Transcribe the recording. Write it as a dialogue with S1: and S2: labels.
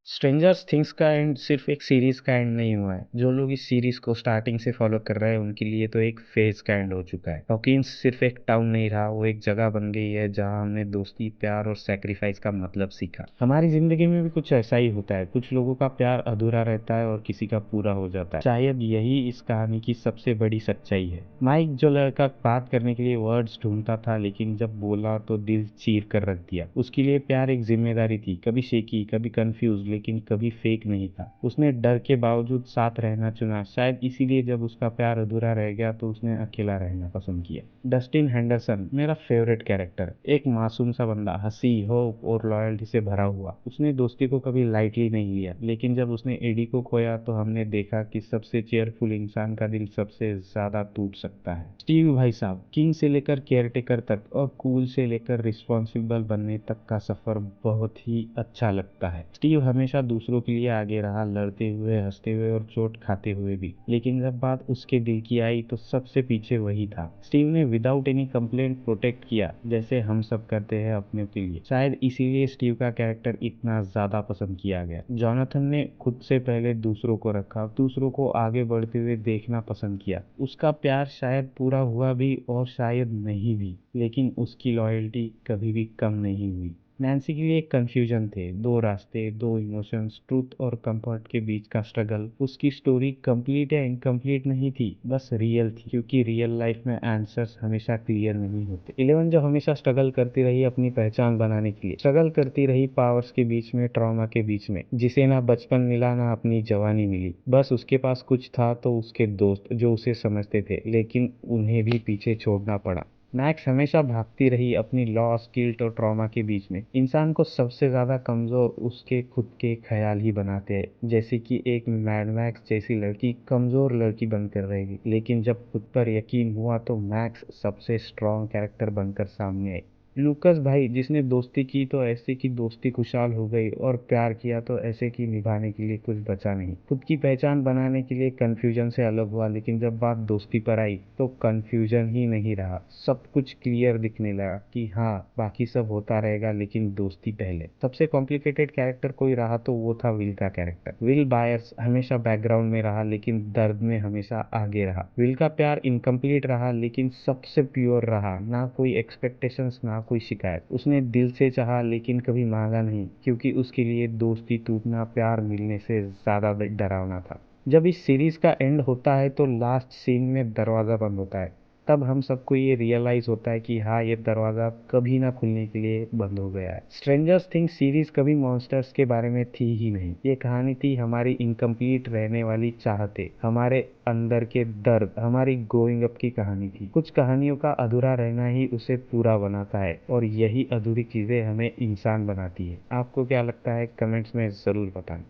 S1: Strangers things का and सिर्फ एक सीरीज का एंड नहीं हुआ है। जो लोग इस सीरीज को स्टार्टिंग से फॉलो कर रहे हैं उनके लिए तो एक फेज का एंड हो चुका है। हॉकिंस सिर्फ एक टाउन नहीं रहा, वो एक जगह बन गई है जहां हमने दोस्ती, प्यार और सेक्रीफाइस का मतलब सीखा। हमारी जिंदगी में भी कुछ ऐसा ही होता है। कुछ लोगों का प्यार अधूरा रहता है और किसी का पूरा हो जाता है। शायद यही इस कहानी की सबसे बड़ी सच्चाई है। माइक जो लड़का बात करने के लिए वर्ड्स ढूंढता था, लेकिन जब बोला तो दिल चीर कर रख दिया। उसके लिए प्यार एक जिम्मेदारी थी, कभी शेकी, कभी कंफ्यूज, लेकिन कभी फेक नहीं था। उसने डर के बावजूद साथ रहना चुना। शायद इसीलिए जब उसका प्यार अधूरा रह गया तो उसने अकेला रहना पसंद किया। डस्टिन हेंडरसन मेरा फेवरेट कैरेक्टर। एक मासूम सा बंदा, हंसी, होप और लॉयल्टी से भरा हुआ। उसने दोस्ती को कभी लाइटली नहीं लिया, लेकिन जब उसने एडी को खोया तो हमने देखा कि सबसे चेयरफुल इंसान का दिल सबसे ज्यादा टूट सकता है। स्टीव भाई साहब, किंग से लेकर केयरटेकर तक और कूल से लेकर रिस्पॉन्सिबल बनने तक का सफर बहुत ही अच्छा लगता है। स्टीव हमेशा दूसरों के लिए आगे रहा, लड़ते हुए, हंसते हुए और चोट खाते हुए भी। लेकिन जब बात उसके दिल की आई तो सबसे पीछे वही था। स्टीव ने विदाउट एनी कंप्लेंट प्रोटेक्ट किया, जैसे हम सब करते हैं अपने के लिए। शायद इसीलिए स्टीव का कैरेक्टर इतना ज्यादा पसंद किया गया। जॉनथन ने खुद से पहले दूसरों को रखा, दूसरों को आगे बढ़ते हुए देखना पसंद किया। उसका प्यार शायद पूरा हुआ भी और शायद नहीं भी, लेकिन उसकी लॉयल्टी कभी भी कम नहीं हुई। नैन्सी के लिए एक कंफ्यूजन थे, दो रास्ते, दो इमोशंस, ट्रूथ और कंफर्ट के बीच का स्ट्रगल। उसकी स्टोरी कंप्लीट या इनकम्प्लीट नहीं थी, बस रियल थी, क्योंकि रियल लाइफ में आंसर्स हमेशा क्लियर नहीं होते। इलेवन जो हमेशा स्ट्रगल करती रही अपनी पहचान बनाने के लिए, स्ट्रगल करती रही पावर्स के बीच में, ट्रॉमा के बीच में, जिसे ना बचपन मिला ना अपनी जवानी मिली। बस उसके पास कुछ था तो उसके दोस्त जो उसे समझते थे, लेकिन उन्हें भी पीछे छोड़ना पड़ा। मैक्स हमेशा भागती रही अपनी लॉस, गिल्ट और ट्रॉमा के बीच में। इंसान को सबसे ज्यादा कमजोर उसके खुद के ख्याल ही बनाते हैं। जैसे कि एक मैड मैक्स जैसी लड़की कमजोर लड़की बनकर रहेगी, लेकिन जब खुद पर यकीन हुआ तो मैक्स सबसे स्ट्रॉन्ग कैरेक्टर बनकर सामने आई। लूकस भाई, जिसने दोस्ती की तो ऐसे कि दोस्ती खुशहाल हो गई, और प्यार किया तो ऐसे कि निभाने के लिए कुछ बचा नहीं। खुद की पहचान बनाने के लिए कंफ्यूजन से अलग हुआ, लेकिन जब बात दोस्ती पर आई तो कंफ्यूजन ही नहीं रहा। सब कुछ क्लियर दिखने लगा कि हाँ, बाकी सब होता रहेगा लेकिन दोस्ती पहले। सबसे कॉम्प्लिकेटेड कैरेक्टर कोई रहा तो वो था विल का कैरेक्टर। विल बायर्स हमेशा बैकग्राउंड में रहा, लेकिन दर्द में हमेशा आगे रहा। विल का प्यार इनकम्प्लीट रहा, लेकिन सबसे प्योर रहा। ना कोई एक्सपेक्टेशंस, ना कोई शिकायत। उसने दिल से चाहा लेकिन कभी मांगा नहीं, क्योंकि उसके लिए दोस्ती टूटना प्यार मिलने से ज्यादा डरावना था। जब इस सीरीज का एंड होता है तो लास्ट सीन में दरवाजा बंद होता है। तब हम सबको ये रियलाइज होता है कि हाँ, ये दरवाजा कभी ना खुलने के लिए बंद हो गया है। स्ट्रेंजर्स थिंग्स सीरीज कभी मॉन्स्टर्स के बारे में थी ही नहीं। ये कहानी थी हमारी इनकम्प्लीट रहने वाली चाहते, हमारे अंदर के दर्द, हमारी ग्रोइंग अप की कहानी थी। कुछ कहानियों का अधूरा रहना ही उसे पूरा बनाता है, और यही अधूरी चीजें हमें इंसान बनाती है। आपको क्या लगता है, कमेंट्स में जरूर बताएं।